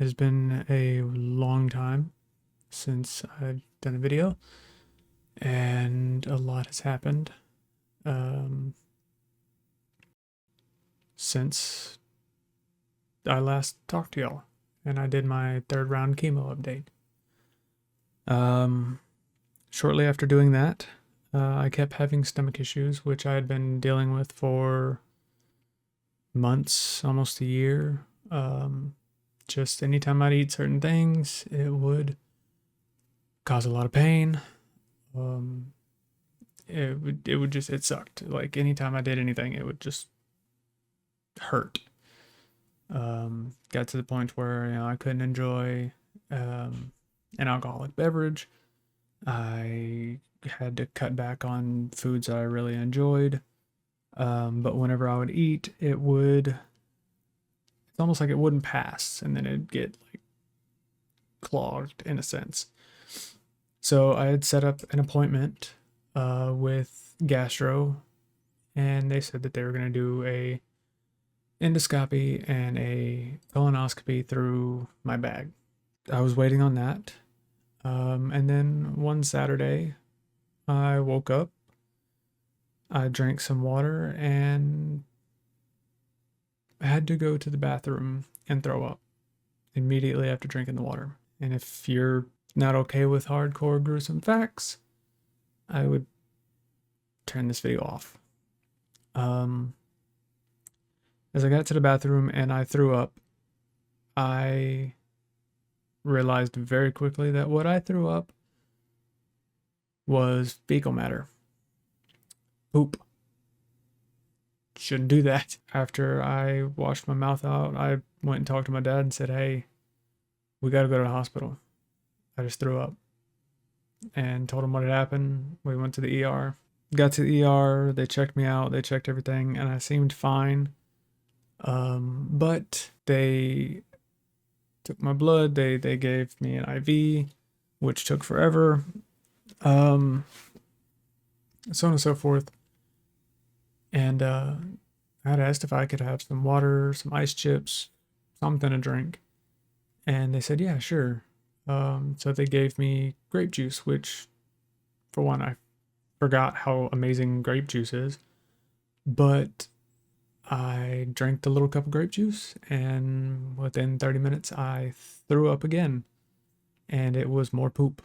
It has been a long time since I've done a video, and a lot has happened since I last talked to y'all, and I did my third round chemo update. Shortly after doing that, I kept having stomach issues, which I had been dealing with for months, almost a year. Just anytime I'd eat certain things, it would cause a lot of pain. It sucked. Like anytime I did anything, it would just hurt. Got to the point where I couldn't enjoy an alcoholic beverage. I had to cut back on foods that I really enjoyed. But whenever I would eat, it's almost like it wouldn't pass, and then it'd get like clogged in a sense. So I had set up an appointment with gastro, and they said that they were going to do a endoscopy and a colonoscopy through my bag. I was waiting on that. And then one Saturday, I woke up, I drank some water, and I had to go to the bathroom and throw up immediately after drinking the water. And if you're not okay with hardcore gruesome facts, I would turn this video off. As I got to the bathroom and I threw up, I realized very quickly that what I threw up was fecal matter. Poop. Shouldn't do that. After I washed my mouth out, I went and talked to my dad and said, "Hey, we got to go to the hospital. I just threw up." And told him what had happened. We went to the ER. Got to the ER, they checked me out, they checked everything, and I seemed fine. But they took my blood, they gave me an IV, which took forever, so on and so forth. And I had asked if I could have some water, some ice chips, something to drink. And they said, yeah, sure. So they gave me grape juice, which, for one, I forgot how amazing grape juice is. But I drank the little cup of grape juice, and within 30 minutes, I threw up again. And it was more poop.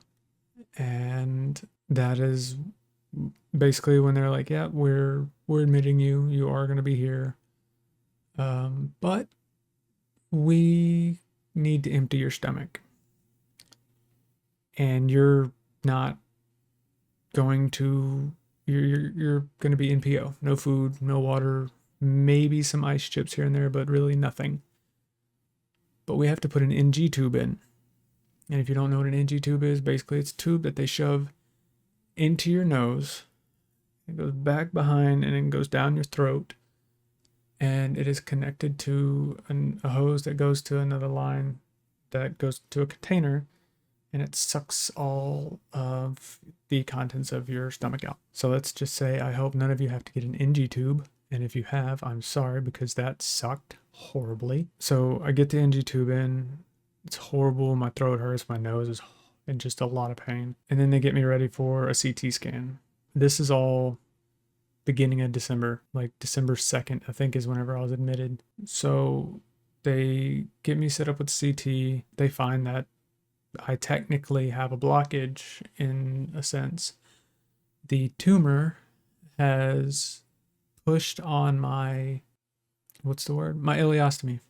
And that is basically when they're like, yeah, we're admitting you are going to be here. But we need to empty your stomach. And you're not going to, you're going to be NPO. No food, no water, maybe some ice chips here and there, but really nothing. But we have to put an NG tube in. And if you don't know what an NG tube is, basically it's a tube that they shove into your nose. It goes back behind and then goes down your throat. And it is connected to a hose that goes to another line that goes to a container. And it sucks all of the contents of your stomach out. So let's just say I hope none of you have to get an NG tube. And if you have, I'm sorry, because that sucked horribly. So I get the NG tube in. It's horrible. My throat hurts. My nose is in just a lot of pain. And then they get me ready for a CT scan. This is all beginning of December, like December 2nd, I think is whenever I was admitted. So they get me set up with CT. They find that I technically have a blockage in a sense. The tumor has pushed on my, my ileostomy.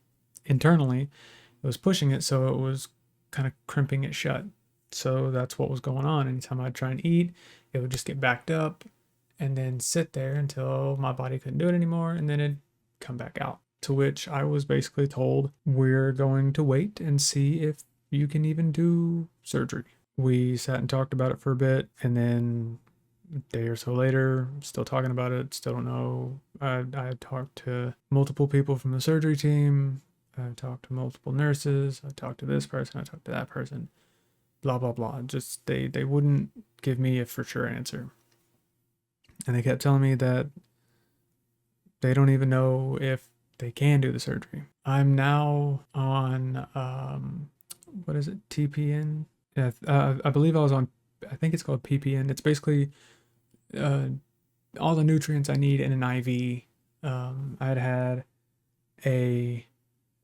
Internally, it was pushing it, so it was kind of crimping it shut. So that's what was going on. Anytime I'd try and eat, it would just get backed up and then sit there until my body couldn't do it anymore, and then it'd come back out. To which I was basically told, we're going to wait and see if you can even do surgery. We sat and talked about it for a bit, and then a day or so later, still talking about it, still don't know. I talked to multiple people from the surgery team. I talked to multiple nurses. I talked to this person. I talked to that person. Blah, blah, blah. Just they wouldn't give me a for sure answer. And they kept telling me that they don't even know if they can do the surgery. I'm now on what is it? TPN? Yeah, I believe I was on, I think it's called PPN. It's basically uh, all the nutrients I need in an IV. I'd had a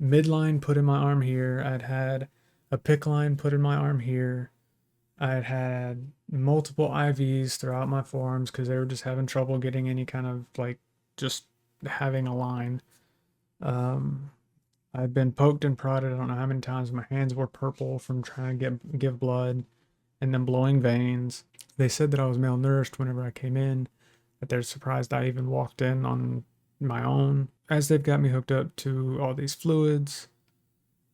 midline put in my arm here. I'd had a PICC line put in my arm here. I'd had multiple IVs throughout my forearms because they were just having trouble getting any kind of like just having a line. I've been poked and prodded. I don't know how many times. My hands were purple from trying to give blood and then blowing veins. They said that I was malnourished whenever I came in, that they're surprised I even walked in on my own. As they've got me hooked up to all these fluids,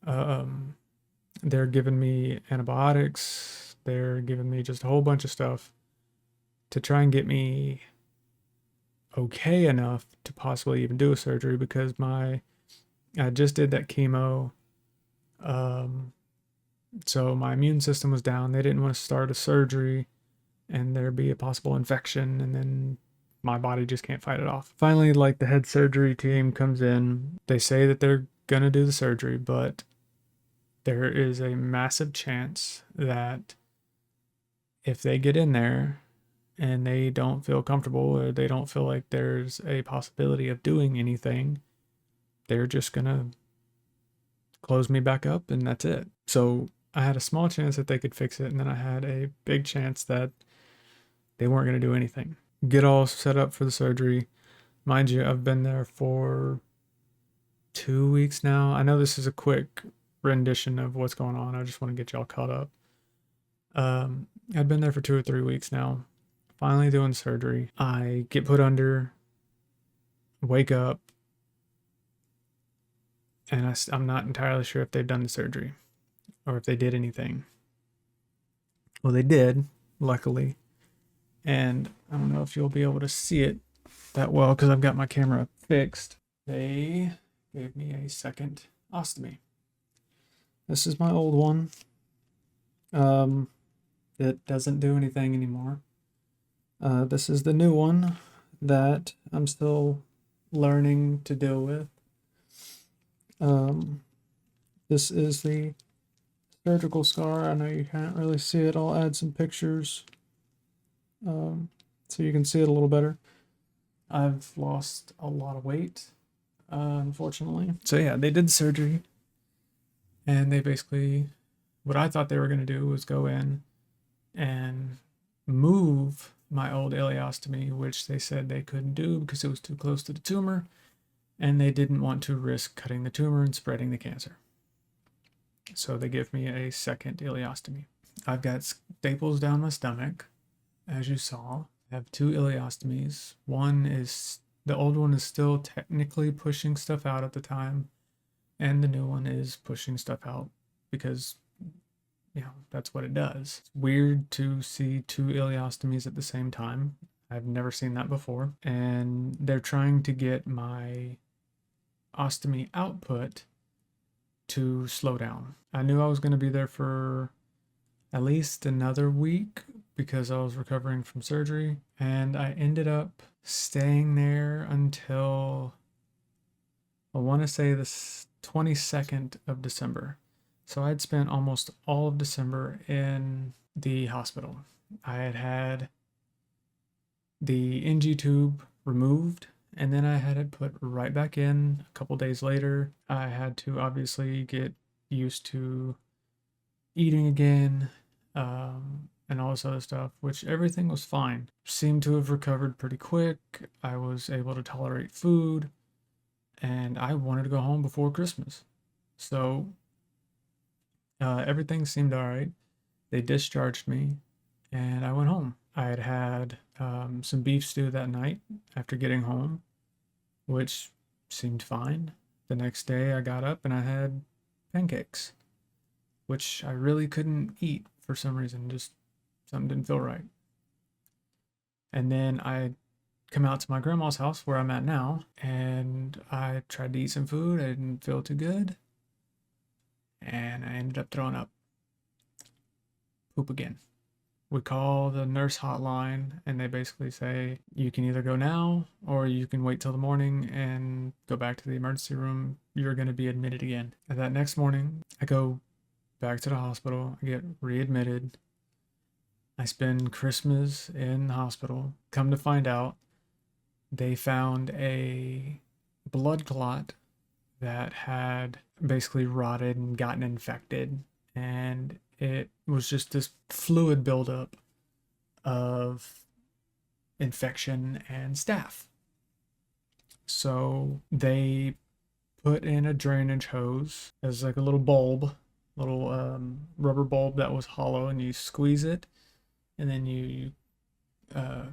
they're giving me antibiotics. They're giving me just a whole bunch of stuff to try and get me okay enough to possibly even do a surgery because I just did that chemo. So my immune system was down. They didn't want to start a surgery and there be a possible infection and then my body just can't fight it off. Finally, like the head surgery team comes in. They say that they're going to do the surgery, but there is a massive chance that if they get in there and they don't feel comfortable or they don't feel like there's a possibility of doing anything, they're just going to close me back up and that's it. So I had a small chance that they could fix it, and then I had a big chance that they weren't going to do anything. Get all set up for the surgery. Mind you, I've been there for 2 weeks now. I know this is a quick rendition of what's going on. I just want to get y'all caught up. I'd been there for 2 or 3 weeks now. Finally doing surgery. I get put under, wake up, and I'm not entirely sure if they've done the surgery or if they did anything. Well, they did, luckily. And I don't know if you'll be able to see it that well because I've got my camera fixed. They gave me a second ostomy. This is my old one. It doesn't do anything anymore. This is the new one that I'm still learning to deal with. This is the surgical scar. I know you can't really see it. I'll add some pictures so you can see it a little better. I've lost a lot of weight, unfortunately. So yeah, they did surgery, and they basically, what I thought they were going to do was go in and move my old ileostomy, which they said they couldn't do because it was too close to the tumor, and they didn't want to risk cutting the tumor and spreading the cancer. So they give me a second ileostomy. I've got staples down my stomach, as you saw. I have 2 ileostomies. The old one is still technically pushing stuff out at the time, and the new one is pushing stuff out because, that's what it does. It's weird to see 2 ileostomies at the same time. I've never seen that before. And they're trying to get my ostomy output to slow down. I knew I was going to be there for at least another week because I was recovering from surgery, and I ended up staying there until I want to say the 22nd of December. So I'd spent almost all of December in the hospital. I had the NG tube removed, and then I had it put right back in a couple days later. I had to obviously get used to eating again, and all this other stuff, which everything was fine. Seemed to have recovered pretty quick. I was able to tolerate food, and I wanted to go home before Christmas. So everything seemed all right. They discharged me, and I went home. I had some beef stew that night after getting home, which seemed fine. The next day I got up and I had pancakes, which I really couldn't eat for some reason. Just something didn't feel right. And then I come out to my grandma's house where I'm at now, and I tried to eat some food. I didn't feel too good, and I ended up throwing up. Poop again. We call the nurse hotline, and they basically say, you can either go now or you can wait till the morning and go back to the emergency room. You're going to be admitted again. And that next morning, I go back to the hospital. I get readmitted. I spend Christmas in the hospital. Come to find out, they found a blood clot that had basically rotted and gotten infected. And it was just this fluid buildup of infection and staph. So they put in a drainage hose as like a little bulb, little rubber bulb that was hollow, and you squeeze it, and then you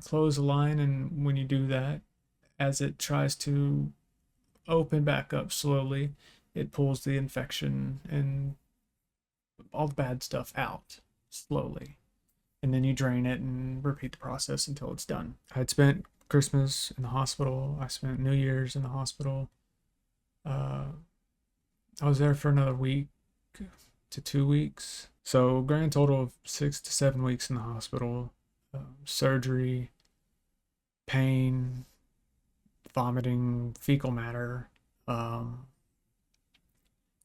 close the line. And when you do that, as it tries to open back up slowly, it pulls the infection and all the bad stuff out slowly. And then you drain it and repeat the process until it's done. I had spent Christmas in the hospital. I spent New Year's in the hospital. I was there for another week to 2 weeks. So grand total of 6 to 7 weeks in the hospital. Surgery, pain, vomiting, fecal matter,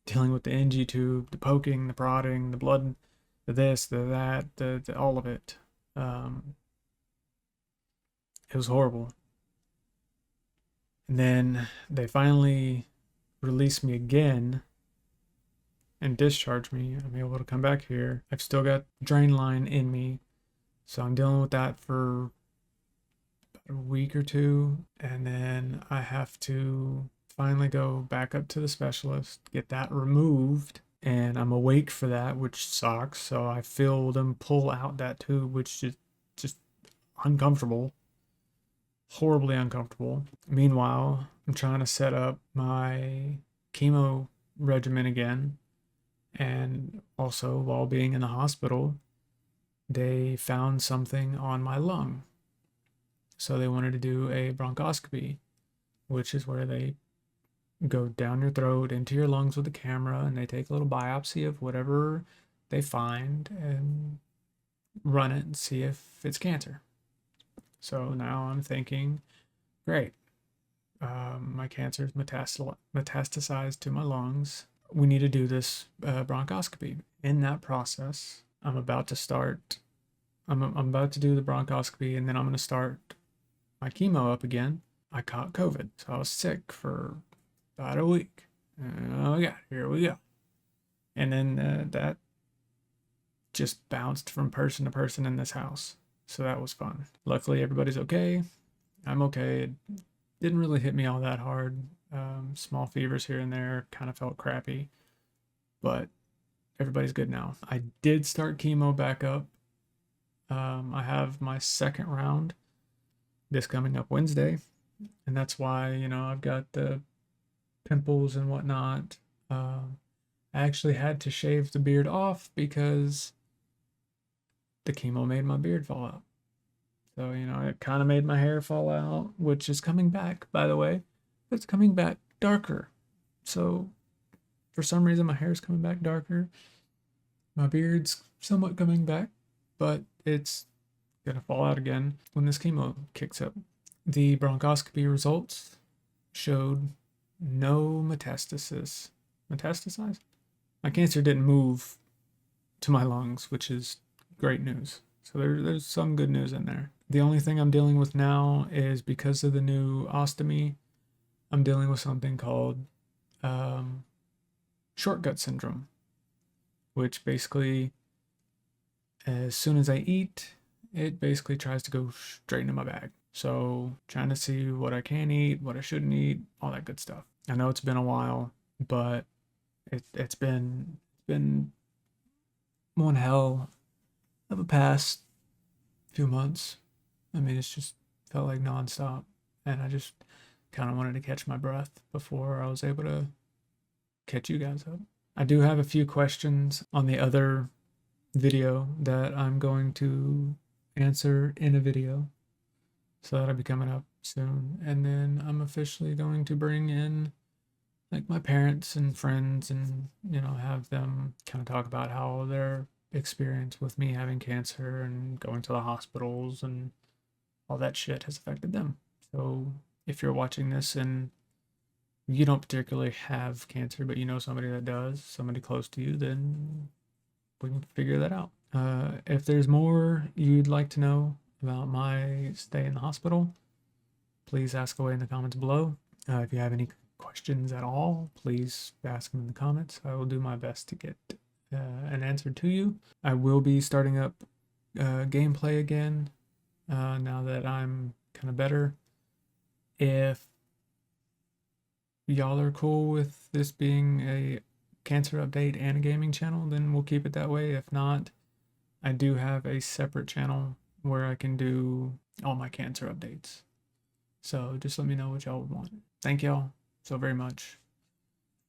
dealing with the NG tube, the poking, the prodding, the blood, the this, the that, the all of it. It was horrible. And then they finally released me again and discharged me. I'm able to come back here. I've still got drain line in me, so I'm dealing with that for a week or two, and then I have to finally go back up to the specialist, get that removed, and I'm awake for that, which sucks. So I feel them pull out that tube, which is just uncomfortable, horribly uncomfortable. Meanwhile, I'm trying to set up my chemo regimen again, and also while being in the hospital, they found something on my lung. So they wanted to do a bronchoscopy, which is where they go down your throat into your lungs with a camera, and they take a little biopsy of whatever they find and run it and see if it's cancer. So now I'm thinking, great, my cancer is metastasized to my lungs. We need to do this bronchoscopy. In that process, I'm about to start. I'm about to do the bronchoscopy, and then I'm going to start my chemo up again. I caught COVID, so I was sick for about a week. Oh yeah, here we go. And then that just bounced from person to person in this house. So that was fun. Luckily, everybody's okay. I'm okay. It didn't really hit me all that hard. Small fevers here and there, kind of felt crappy, but everybody's good now. I did start chemo back up. I have my second round this coming up Wednesday, and that's why, I've got the pimples and whatnot. I actually had to shave the beard off because the chemo made my beard fall out. So, it kind of made my hair fall out, which is coming back, by the way. It's coming back darker. So, for some reason, my hair is coming back darker. My beard's somewhat coming back, but it's gonna fall out again when this chemo kicks up. The bronchoscopy results showed no metastasis. Metastasized? My cancer didn't move to my lungs, which is great news. So there's some good news in there. The only thing I'm dealing with now is, because of the new ostomy, I'm dealing with something called short gut syndrome, which basically, as soon as I eat, it basically tries to go straight into my bag. So trying to see what I can eat, what I shouldn't eat, all that good stuff. I know it's been a while, but it's been one hell of a past few months. I mean, it's just felt like nonstop, and I just kind of wanted to catch my breath before I was able to catch you guys up. I do have a few questions on the other video that I'm going to answer in a video, so that'll be coming up soon. And then I'm officially going to bring in like my parents and friends, and have them kind of talk about how their experience with me having cancer and going to the hospitals and all that shit has affected them. So if you're watching this and you don't particularly have cancer, but you know somebody that does, somebody close to you, then we can figure that out. If there's more you'd like to know about my stay in the hospital, please ask away in the comments below. If you have any questions at all, please ask them in the comments. I will do my best to get an answer to you. I will be starting up gameplay again now that I'm kind of better. If y'all are cool with this being a cancer update and a gaming channel, then we'll keep it that way. If not, I do have a separate channel where I can do all my cancer updates. So just let me know what y'all would want. Thank y'all so very much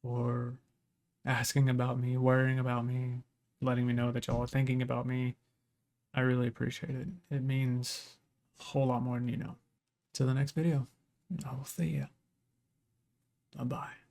for asking about me, worrying about me, letting me know that y'all are thinking about me. I really appreciate it. It means a whole lot more than you know. Till the next video, I will see ya. Bye-bye.